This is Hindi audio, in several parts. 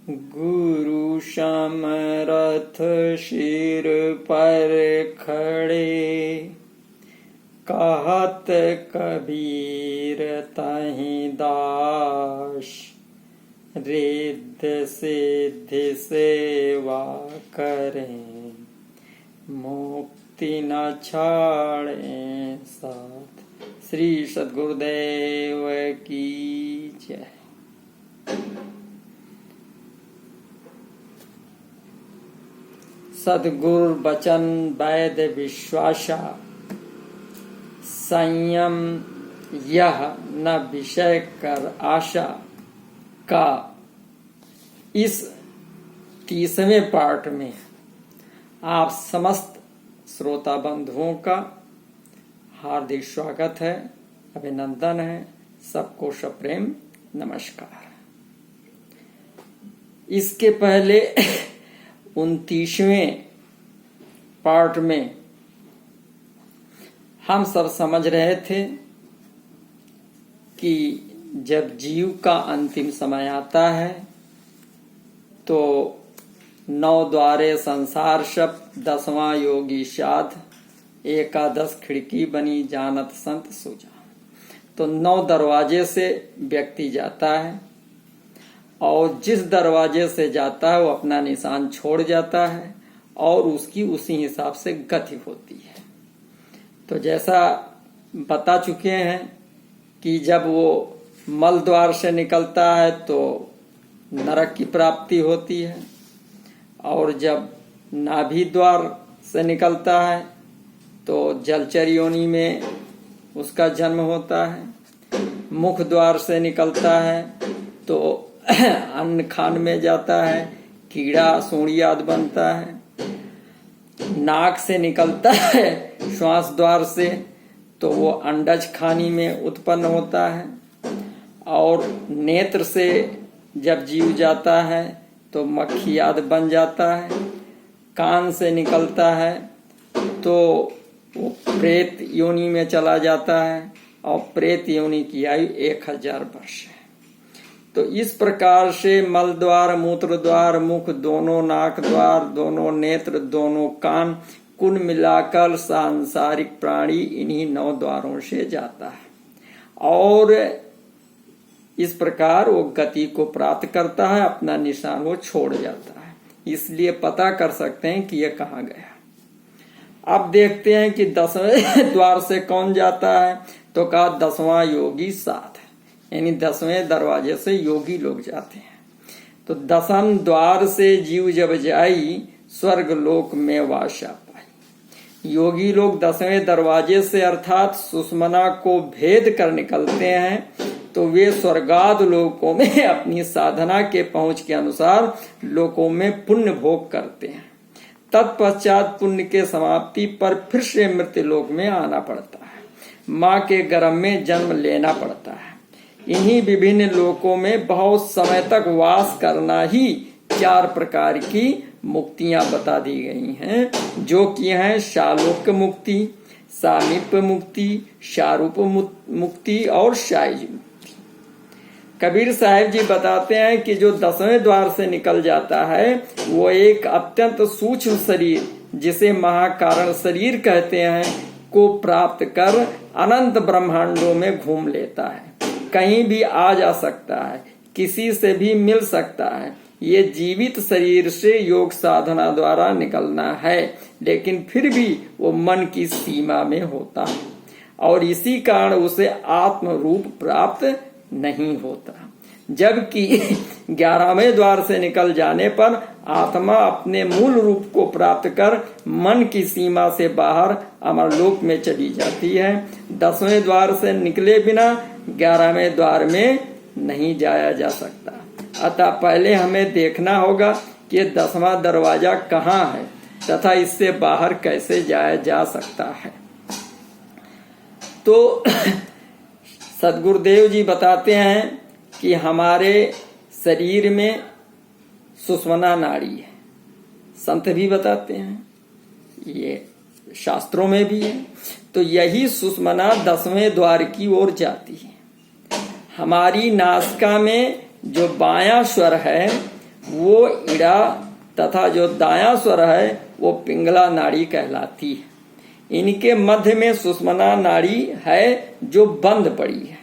गुरु समरथ सिर पर खड़े, कहत कबीर तहि दास। रिद्ध सिद्धि सेवा करें, मुक्ति न छाड़ें साथ। श्री सद्गुरुदेव की जय। सद्गुरु वचन वैद विश्वासा, संयम यह न विषय कर आशा का इस 30वें पार्ट में आप समस्त श्रोता बंधुओं का हार्दिक स्वागत है, अभिनंदन है। सबको सप्रेम नमस्कार। इसके पहले 29वें पार्ट में हम सब समझ रहे थे कि जब जीव का अंतिम समय आता है तो 9 द्वारे संसार शब, 10वां योगी साध, 11 खिड़की बनी जानत संत सुजा। तो 9 दरवाजे से व्यक्ति जाता है और जिस दरवाजे से जाता है वो अपना निशान छोड़ जाता है और उसकी उसी हिसाब से गति होती है। तो जैसा बता चुके हैं कि जब वो मल द्वार से निकलता है तो नरक की प्राप्ति होती है, और जब नाभि द्वार से निकलता है तो जलचर योनि में उसका जन्म होता है। मुख द्वार से निकलता है तो अन्न खान में जाता है, कीड़ा सूंडी आदि बनता है। नाक से निकलता है श्वास द्वार से तो वो अंडज खानी में उत्पन्न होता है, और नेत्र से जब जीव जाता है तो मक्खी आदि बन जाता है। कान से निकलता है तो वो प्रेत योनि में चला जाता है, और प्रेत योनि की आयु 1000 वर्ष है। तो इस प्रकार से मल द्वार, मूत्र द्वार, मुख दोनों, नाक द्वार दोनों, नेत्र दोनों, कान, कुल मिलाकर सांसारिक प्राणी इन्हीं 9 द्वारों से जाता है। और इस प्रकार वो गति को प्राप्त करता है, अपना निशान वो छोड़ जाता है। इसलिए पता कर सकते हैं कि यह कहाँ गया। अब देखते हैं कि 10वें द्वार से कौन जाता है। तो कहा 10वां योगी साथ, यानी 10वें दरवाजे से योगी लोग जाते हैं। तो 10वें द्वार से जीव जब जाई, स्वर्ग लोक में वासा पाई। योगी लोग 10वें दरवाजे से अर्थात सुषमना को भेद कर निकलते हैं तो वे स्वर्गाद लोकों में अपनी साधना के पहुंच के अनुसार लोकों में पुण्य भोग करते हैं। तत्पश्चात पुण्य के समाप्ति पर फिर से मृत्यु लोक में आना पड़ता है, माँ के गर्भ में जन्म लेना पड़ता है। इन्हीं विभिन्न लोकों में बहुत समय तक वास करना ही 4 प्रकार की मुक्तियां बता दी गई हैं, जो कि हैं शालोक्य मुक्ति, सामीप्य मुक्ति, शारूप मुक्ति और शायज मुक्ति। कबीर साहिब जी बताते हैं कि जो 10वें द्वार से निकल जाता है वो एक अत्यंत सूक्ष्म शरीर, जिसे महाकारण शरीर कहते हैं, को प्राप्त कर अनंत ब्रह्मांडों में घूम लेता है। कहीं भी आ जा सकता है, किसी से भी मिल सकता है। ये जीवित शरीर से योग साधना द्वारा निकलना है, लेकिन फिर भी वो मन की सीमा में होता है, और इसी कारण उसे आत्म रूप प्राप्त नहीं होता। जबकि 11वें द्वार से निकल जाने पर आत्मा अपने मूल रूप को प्राप्त कर मन की सीमा से बाहर अमरलोक में चली जाती है। 10वें द्वार से निकले बिना 11वें द्वार में नहीं जाया जा सकता। अतः पहले हमें देखना होगा कि 10वां दरवाजा कहाँ है तथा इससे बाहर कैसे जाया जा सकता है। तो सद्गुरुदेव जी बताते हैं कि हमारे शरीर में सुषुम्ना नाड़ी है। संत भी बताते हैं, ये शास्त्रों में भी है। तो यही सुषुम्ना 10वें द्वार की ओर जाती है। हमारी नासिका में जो बायां स्वर है वो इड़ा तथा जो दायां स्वर है वो पिंगला नाड़ी कहलाती है। इनके मध्य में सुषुम्ना नाड़ी है जो बंद पड़ी है।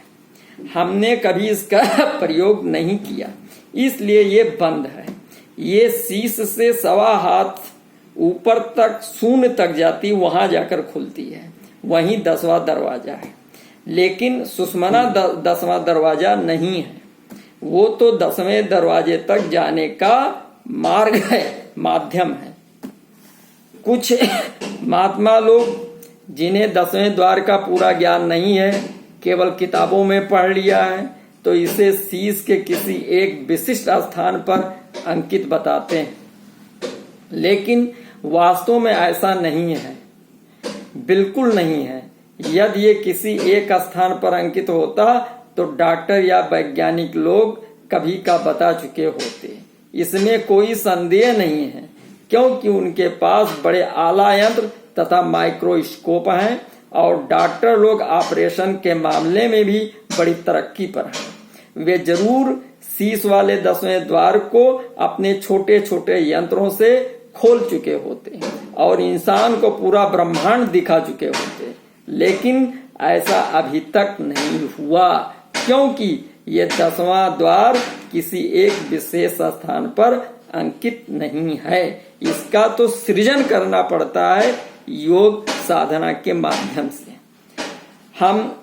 हमने कभी इसका प्रयोग नहीं किया, इसलिए ये बंद है। ये शीश से 1.25 हाथ ऊपर तक शून्य तक जाती, वहां जाकर खुलती है, वहीं 10वां दरवाजा है। लेकिन सुषुम्ना 10वां दरवाजा नहीं है, वो तो 10वें दरवाजे तक जाने का मार्ग है, माध्यम है। कुछ महात्मा लोग जिन्हें 10वें द्वार का पूरा ज्ञान नहीं है, केवल किताबों में पढ़ लिया है, तो इसे शीश के किसी एक विशिष्ट स्थान पर अंकित बताते हैं। लेकिन वास्तव में ऐसा नहीं है, बिल्कुल नहीं है। यदि ये किसी एक स्थान पर अंकित होता तो डॉक्टर या वैज्ञानिक लोग कभी का बता चुके होते। इसमें कोई संदेह नहीं है, क्योंकि उनके पास बड़े आला यंत्र तथा माइक्रोस्कोप हैं और डॉक्टर लोग ऑपरेशन के मामले में भी बड़ी तरक्की पर हैं। वे जरूर शीश वाले 10वें द्वार को अपने छोटे छोटे यंत्रों से खोल चुके होते और इंसान को पूरा ब्रह्मांड दिखा चुके होते, लेकिन ऐसा अभी तक नहीं हुआ, क्योंकि ये 10वां द्वार किसी एक विशेष स्थान पर अंकित नहीं है। इसका तो सृजन करना पड़ता है योग साधना के माध्यम से। हम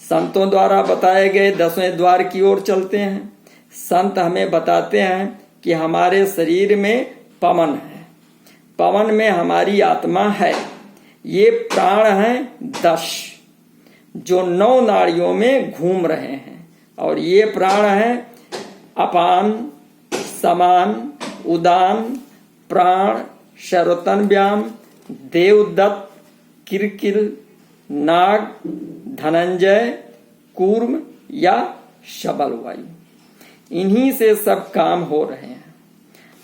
संतों द्वारा बताए गए 10वें द्वार की ओर चलते हैं। संत हमें बताते हैं कि हमारे शरीर में पवन है, पवन में हमारी आत्मा है। ये प्राण हैं 10 जो 9 नाड़ियों में घूम रहे हैं, और ये प्राण हैं अपान, समान, उदान, प्राण, शरोतन व्याम, देवदत्त, किरकिल, नाग, धनंजय, कूर्म या शबल वायु। इन्हीं से सब काम हो रहे हैं।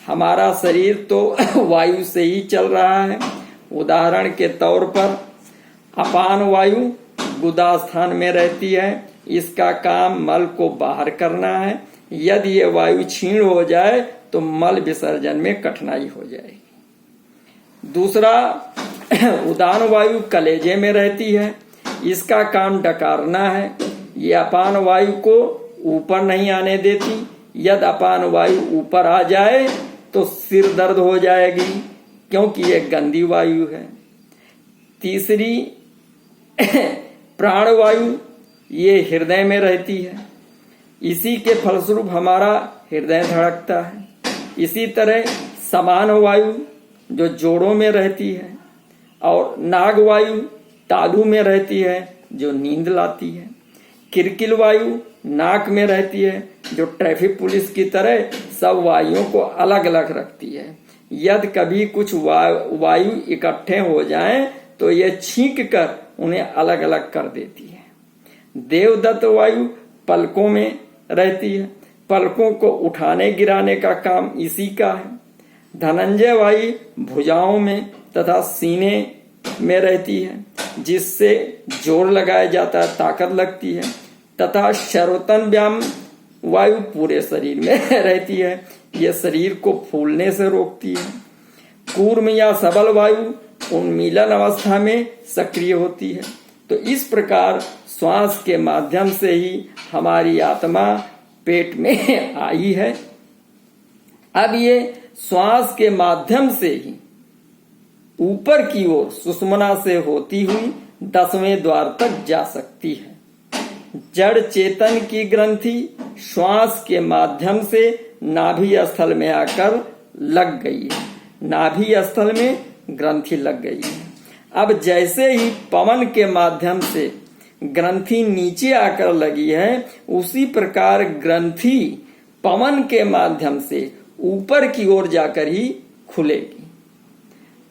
हमारा शरीर तो वायु से ही चल रहा है। उदाहरण के तौर पर अपान वायु गुदा स्थान में रहती है। इसका काम मल को बाहर करना है। यदि ये वायु क्षीण हो जाए तो मल विसर्जन में कठिनाई हो जाएगी। दूसरा, उदान वायु कलेजे में रहती है। इसका काम डकारना है। ये अपान वायु को ऊपर नहीं आने देती। यदि अपान वायु ऊपर आ जाए तो सिर दर्द हो जाएगी, क्योंकि ये गंदी वायु है। तीसरी, प्राण वायु, ये हृदय में रहती है। इसी के फलस्वरूप हमारा हृदय धड़कता है। इसी तरह समान वायु जो जोड़ों में रहती है, और नाग वायु तालू में रहती है जो नींद लाती है। किरकिल वायु नाक में रहती है जो ट्रैफिक पुलिस की तरह सब वायुओं को अलग अलग रखती है। यदि कभी कुछ वायु इकट्ठे हो जाएं तो ये छींक कर उन्हें अलग अलग कर देती है। देवदत्त वायु पलकों में रहती है। पलकों को उठाने गिराने का काम इसी का है। धनंजय वायु भुजाओं में तथा सीने में रहती है, जिससे जोर लगाया जाता है, ताकत लगती है। तथा शरोतन व्याम वायु पूरे शरीर में रहती है। यह शरीर को फूलने से रोकती है। कूर्म या सबल वायु उन्मीलन अवस्था में सक्रिय होती है। तो इस प्रकार श्वास के माध्यम से ही हमारी आत्मा पेट में आई है। अब ये श्वास के माध्यम से ही ऊपर की ओर सुषुम्ना से होती हुई 10वें द्वार तक जा सकती है। जड़ चेतन की ग्रंथि श्वास के माध्यम से नाभि स्थल में आकर लग गई है। नाभि स्थल में ग्रंथि लग गई है। अब जैसे ही पवन के माध्यम से ग्रंथि नीचे आकर लगी है, उसी प्रकार ग्रंथि पवन के माध्यम से ऊपर की ओर जाकर ही खुलेगी।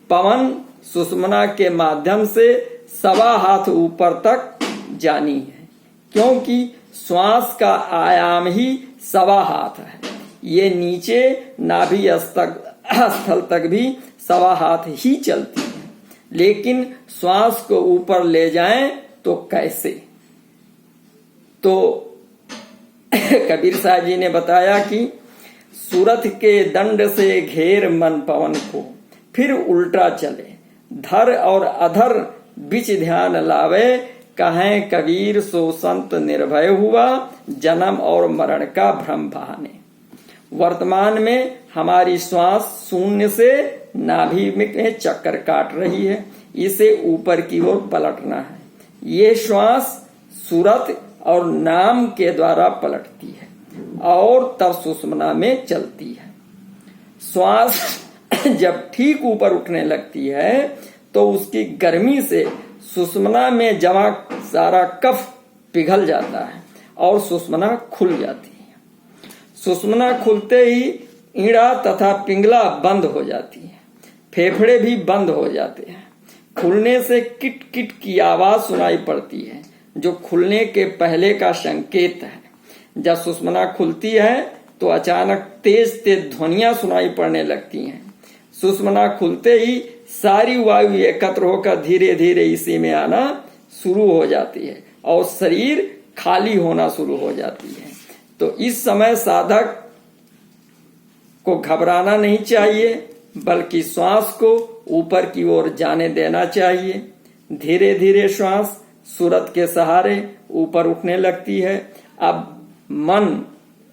पवन सुषुम्ना के माध्यम से 1.25 हाथ ऊपर तक जानी है, क्योंकि श्वास का आयाम ही 1.25 हाथ है। ये नीचे नाभि स्थल तक भी 1.25 हाथ ही चलती है। लेकिन श्वास को ऊपर ले जाएं तो कैसे? तो कबीर साहब जी ने बताया कि सूरत के दंड से घेर मन पवन को, फिर उल्टा चले धर और अधर बिच ध्यान लावे, कहें कबीर सो संत निर्भय हुआ, जन्म और मरण का भ्रम बहाने। वर्तमान में हमारी श्वास शून्य से नाभि में चक्कर काट रही है, इसे ऊपर की ओर पलटना है। ये श्वास सूरत और नाम के द्वारा पलटती है और तब सुषुम्ना में चलती है। श्वास जब ठीक ऊपर उठने लगती है तो उसकी गर्मी से सुषुम्ना में जमा सारा कफ पिघल जाता है और सुषुम्ना खुल जाती है। सुषुम्ना खुलते ही ईड़ा तथा पिंगला बंद हो जाती है, फेफड़े भी बंद हो जाते हैं। खुलने से किट किट की आवाज सुनाई पड़ती है, जो खुलने के पहले का संकेत है। जब सुषुम्ना खुलती है तो अचानक तेज तेज ध्वनियां सुनाई पड़ने लगती हैं। सुषुम्ना खुलते ही सारी वायु एकत्र होकर धीरे धीरे इसी में आना शुरू हो जाती है और शरीर खाली होना शुरू हो जाती है। तो इस समय साधक को घबराना नहीं चाहिए, बल्कि श्वास को ऊपर की ओर जाने देना चाहिए। धीरे धीरे श्वास सूरत के सहारे ऊपर उठने लगती है। अब मन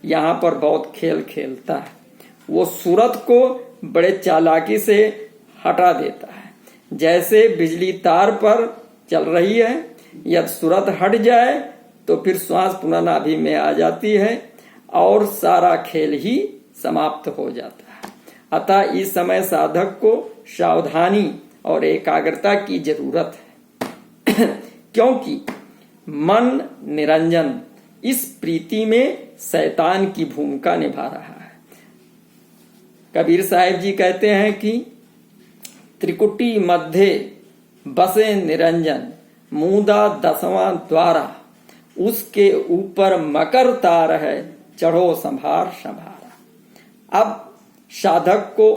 यहाँ पर बहुत खेल खेलता है, वो सूरत को बड़े चालाकी से हटा देता है। जैसे बिजली तार पर चल रही है, यदि सूरत हट जाए तो फिर श्वास पुनः नाभि में आ जाती है और सारा खेल ही समाप्त हो जाता है। अतः इस समय साधक को सावधानी और एकाग्रता की जरूरत है क्योंकि मन निरंजन इस प्रीति में शैतान की भूमिका निभा रहा है। कबीर साहिब जी कहते हैं कि त्रिकुटी मध्य बसे निरंजन, मूदा दसवां द्वारा, उसके ऊपर मकर तार है, चढ़ो संभार संभारा। अब साधक को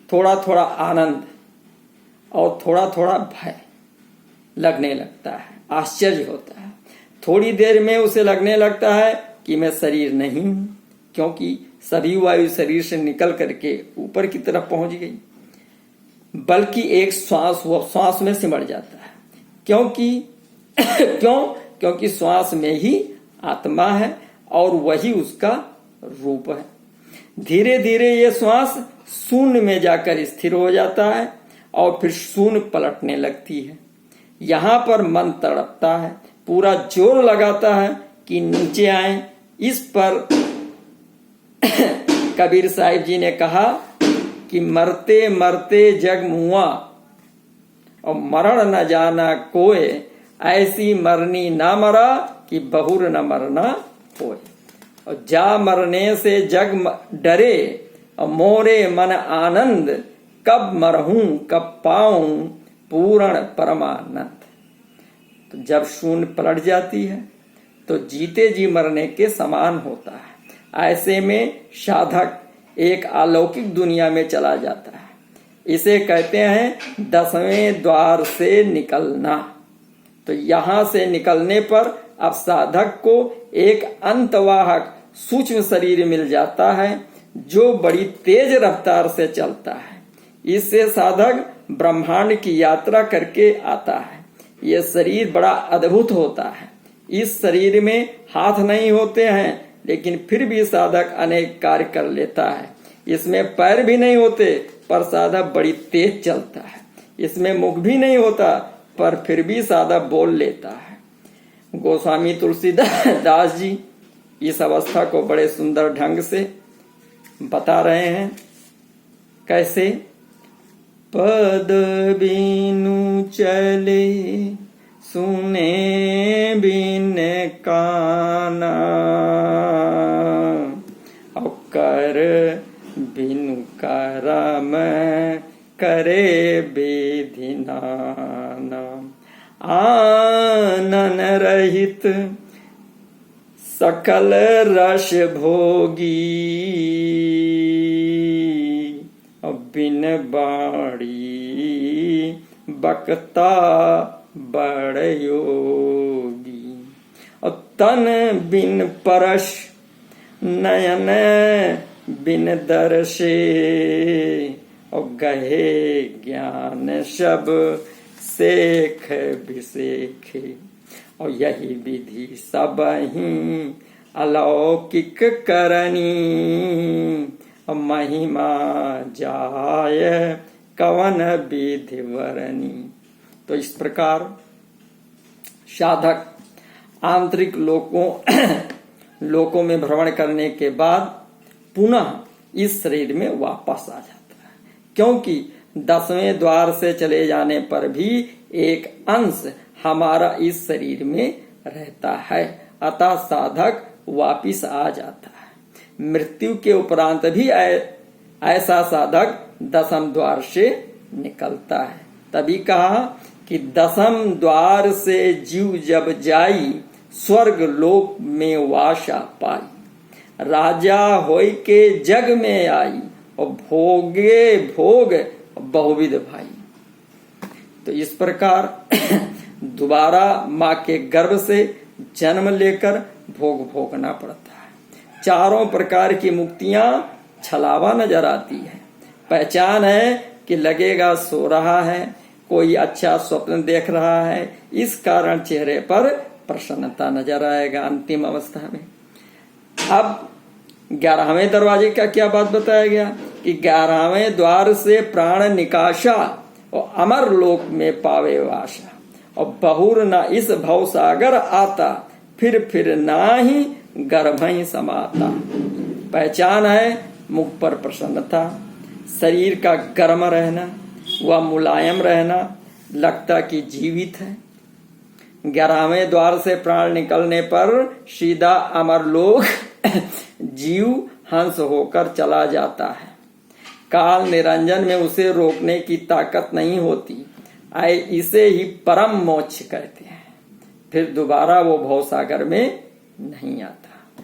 थोड़ा थोड़ा आनंद और थोड़ा थोड़ा भय लगने लगता है, आश्चर्य होता है। थोड़ी देर में उसे लगने लगता है कि मैं शरीर नहीं हूं, क्योंकि सभी वायु शरीर से निकल करके ऊपर की तरफ पहुंच गई, बल्कि एक श्वास वो श्वास में सिमट जाता है। क्योंकि श्वास में ही आत्मा है और वही उसका रूप है। धीरे धीरे ये श्वास शून्य में जाकर स्थिर हो जाता है और फिर शून्य पलटने लगती है। यहाँ पर मन तड़पता है, पूरा जोर लगाता है कि नीचे आए। इस पर कबीर साहिब जी ने कहा कि मरते मरते जग मुआ और मरण न जाना कोय, ऐसी मरनी ना मरा कि बहुर न मरना होए। और जा मरने से जग डरे और मोरे मन आनंद, कब मरहूं कब पाऊं पूर्ण परमानंद। तो जब शून्य पलट जाती है तो जीते जी मरने के समान होता है। ऐसे में साधक एक अलौकिक दुनिया में चला जाता है। इसे कहते हैं 10वें द्वार से निकलना। तो यहां से निकलने पर अब साधक को एक अंतवाहक सूक्ष्म शरीर मिल जाता है, जो बड़ी तेज रफ्तार से चलता है। इससे साधक ब्रह्मांड की यात्रा करके आता है। यह शरीर बड़ा अद्भुत होता है। इस शरीर में हाथ नहीं होते हैं, लेकिन फिर भी साधक अनेक कार्य कर लेता है। इसमें पैर भी नहीं होते, पर साधक बड़ी तेज चलता है। इसमें मुख भी नहीं होता, पर फिर भी साधक बोल लेता है। गोस्वामी तुलसीदास जी इस अवस्था को बड़े सुंदर ढंग से बता रहे हैं। कैसे? पद बिनु चले सुने बिन काना, और कर बिनु करम करे विधि नाना। आनन रहित सकल रस भोगी, बिन बाड़ी बकता बड़ योगी। और तन बिन परश नयन बिन दर्शे और गहे ज्ञान सब सेख विसेखे। और यही विधि सब ही अलौकिक करनी और महिमा जाय कवन विधि वरनी। तो इस प्रकार साधक आंतरिक लोकों में भ्रमण करने के बाद पुनः इस शरीर में वापस आ जाता है, क्योंकि 10वें द्वार से चले जाने पर भी एक अंश हमारा इस शरीर में रहता है। अतः साधक वापिस आ जाता है। मृत्यु के उपरांत भी ऐसा साधक 10वें द्वार से निकलता है। तभी कहा कि 10वें द्वार से जीव जब जाई स्वर्ग लोक में वासा पाई। राजा होय के जग में आई और भोगे भोग बहुविध भाई। तो इस प्रकार दोबारा माँ के गर्भ से जन्म लेकर भोग भोगना पड़ता है। चारों प्रकार की मुक्तियां छलावा नजर आती है। पहचान है कि लगेगा सो रहा है, कोई अच्छा स्वप्न देख रहा है, इस कारण चेहरे पर प्रसन्नता नजर आएगा अंतिम अवस्था में। अब 11वें दरवाजे का क्या बात बताया गया कि 11वें द्वार से प्राण निकाशा और अमर लोक में पावे वासा। और बहुर न इस भव सागर आता, फिर ना ही गर्भ ही समाता। पहचान है मुख पर प्रसन्नता, शरीर का गर्म रहना, वह मुलायम रहना, लगता कि जीवित है। 11वें द्वार से प्राण निकलने पर सीधा अमरलोक जीव हंस होकर चला जाता है। काल निरंजन में उसे रोकने की ताकत नहीं होती। इसे ही परम मोक्ष कहते हैं। फिर दोबारा वो भवसागर में नहीं आता।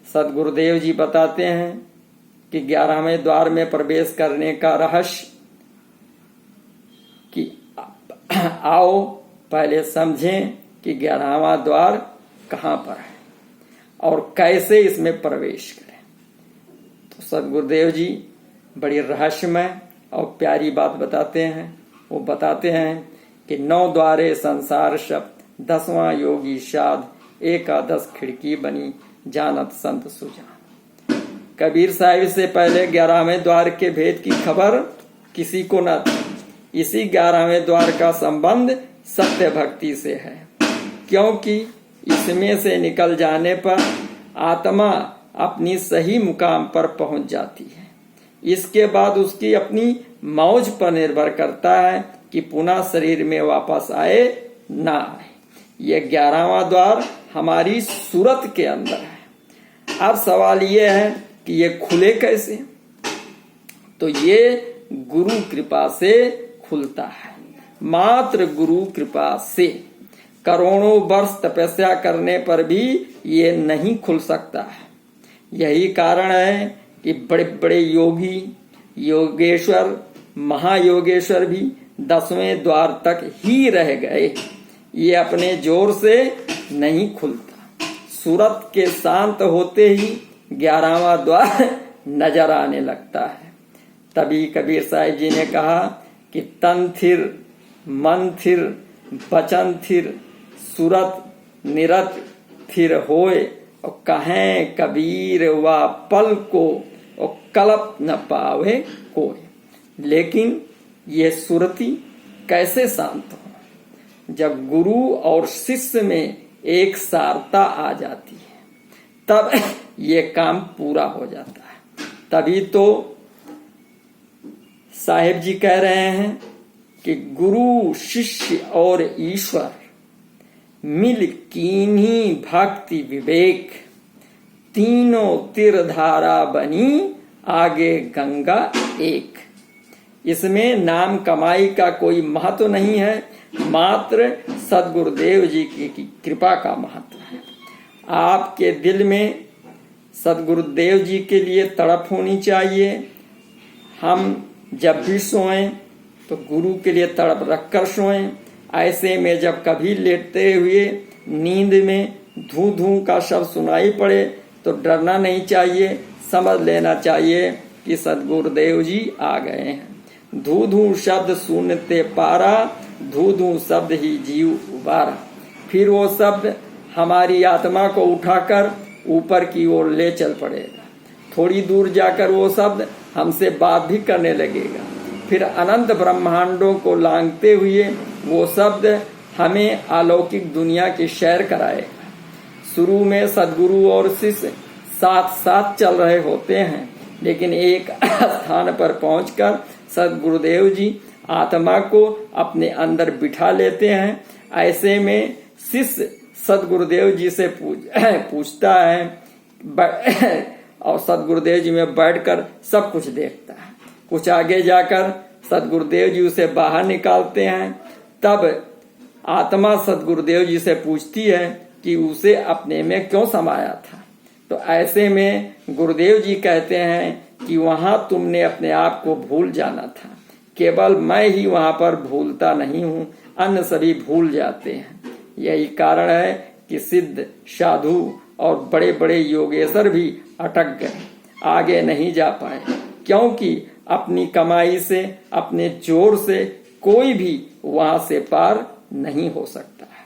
सदगुरुदेव जी बताते हैं कि 11वें द्वार में प्रवेश करने का रहस्य कि आओ पहले समझें कि 11वां द्वार कहाँ पर है और कैसे इसमें प्रवेश करें। तो सदगुरुदेव जी बड़ी रहस्यमय और प्यारी बात बताते हैं। वो बताते हैं कि 9 द्वारे संसार शब्द 10वां योगी साध, 11 खिड़की बनी जानत संत सुजान। कबीर साहिब से पहले 11वें द्वार के भेद की खबर किसी को न थी। इसी 11वें द्वार का संबंध सत्य भक्ति से है, क्योंकि इसमें से निकल जाने पर आत्मा अपनी सही मुकाम पर पहुंच जाती है। इसके बाद उसकी अपनी मौज पर निर्भर करता है कि पुनः शरीर में वापस आए ना आए। यह 11वां द्वार हमारी सूरत के अंदर है। अब सवाल यह है कि ये खुले कैसे? तो ये गुरु कृपा से खुलता है, मात्र गुरु कृपा से। करोड़ों वर्ष तपस्या करने पर भी ये नहीं खुल सकता है। यही कारण है कि बड़े बड़े योगी, योगेश्वर, महायोगेश्वर भी 10वें द्वार तक ही रह गए। ये अपने जोर से नहीं खुलता। सूरत के शांत होते ही 11वां द्वार नजर आने लगता है। तभी कबीर साहिब जी ने कहा कि तन थिर, मन थिर, बचन थिर, सूरत निरत थिर होए और कहें कबीर वा पल को और कलप न पावे कोई। लेकिन ये सुरती कैसे शांत हो? जब गुरु और शिष्य में एक सारता आ जाती है तब ये काम पूरा हो जाता है। तभी तो साहिब जी कह रहे हैं कि गुरु, शिष्य और ईश्वर मिल कीन्ही भक्ति विवेक, तीनों तिर धारा बनी आगे गंगा एक। इसमें नाम कमाई का कोई महत्व नहीं है, मात्र सदगुरुदेव जी की कृपा का महत्व है। आपके दिल में सदगुरुदेव जी के लिए तड़प होनी चाहिए। हम जब भी सोएं तो गुरु के लिए तड़प रखकर सोएं। ऐसे में जब कभी लेटते हुए नींद में धू धू का शब्द सुनाई पड़े तो डरना नहीं चाहिए, समझ लेना चाहिए कि सदगुरुदेव जी आ गए हैं। धू धू शब्द सुनते पारा, धू धू शब्द ही जीव उबारा। फिर वो शब्द हमारी आत्मा को उठाकर ऊपर की ओर ले चल पड़ेगा। थोड़ी दूर जाकर वो शब्द हमसे बात भी करने लगेगा। फिर अनंत ब्रह्मांडों को लांघते हुए वो शब्द हमें अलौकिक दुनिया की सैर कराएगा। शुरू में सदगुरु और शिष्य साथ साथ चल रहे होते हैं, लेकिन एक स्थान पर पहुंचकर सदगुरुदेव जी आत्मा को अपने अंदर बिठा लेते हैं। ऐसे में शिष्य सदगुरुदेव जी से पूछता है और सदगुरुदेव जी में बैठकर सब कुछ देखता है। कुछ आगे जाकर सदगुरुदेव जी उसे बाहर निकालते हैं। तब आत्मा सदगुरुदेव जी से पूछती है कि उसे अपने में क्यों समाया था। तो ऐसे में गुरुदेव जी कहते हैं कि वहां तुमने अपने आप को भूल जाना था। केवल मैं ही वहां पर भूलता नहीं हूं, अन्य सभी भूल जाते हैं। यही कारण है कि सिद्ध साधु और बड़े बड़े योगेश्वर भी अटक गए, आगे नहीं जा पाए, क्योंकि अपनी कमाई से, अपने जोर से कोई भी वहां से पार नहीं हो सकता है।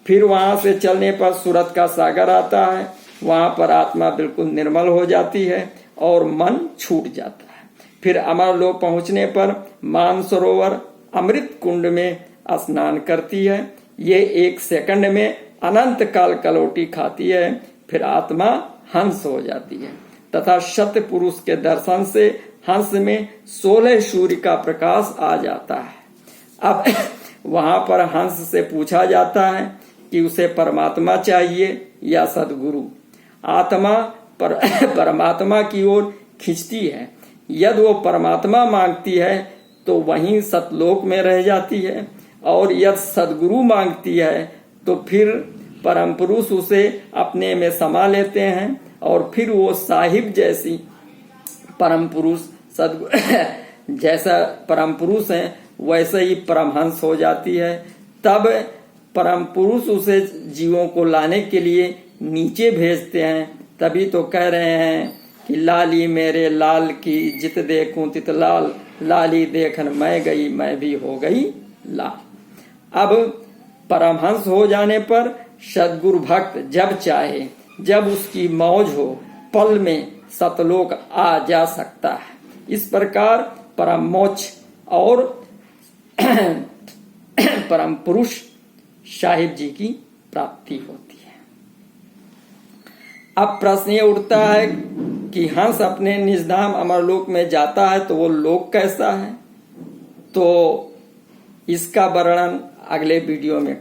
फिर वहां से चलने पर सूरत का सागर आता है। वहां पर आत्मा बिल्कुल निर्मल हो जाती है और मन छूट जाता है। फिर अमरलोक पहुंचने पर मानसरोवर अमृत कुंड में स्नान करती है। ये 1 सेकंड में अनंत काल कलौटी खाती है। फिर आत्मा हंस हो जाती है तथा सत्य पुरुष के दर्शन से हंस में 16 सूर्य का प्रकाश आ जाता है। अब वहां पर हंस से पूछा जाता है कि उसे परमात्मा चाहिए या सदगुरु। आत्मा परमात्मा की ओर खींचती है। यदि वो परमात्मा मांगती है तो वहीं सतलोक में रह जाती है, और यदि सदगुरु मांगती है तो फिर परम पुरुष उसे अपने में समा लेते हैं, और फिर वो साहिब जैसी परम पुरुष सदगुरु जैसा परम पुरुष है वैसे ही परमहंस हो जाती है। तब परम पुरुष उसे जीवों को लाने के लिए नीचे भेजते हैं। तभी तो कह रहे हैं कि लाली मेरे लाल की जित देखूं तित लाल, लाली देखन मैं गई मैं भी हो गई लाल। अब परमहंस हो जाने पर सदगुरु भक्त जब चाहे, जब उसकी मौज हो, पल में सतलोक आ जा सकता है। इस प्रकार परम मोक्ष और परम पुरुष साहिब जी की प्राप्ति होती है। अब प्रश्न ये उठता है कि हंस अपने निजधाम अमरलोक में जाता है तो वो लोक कैसा है? तो इसका वर्णन अगले वीडियो में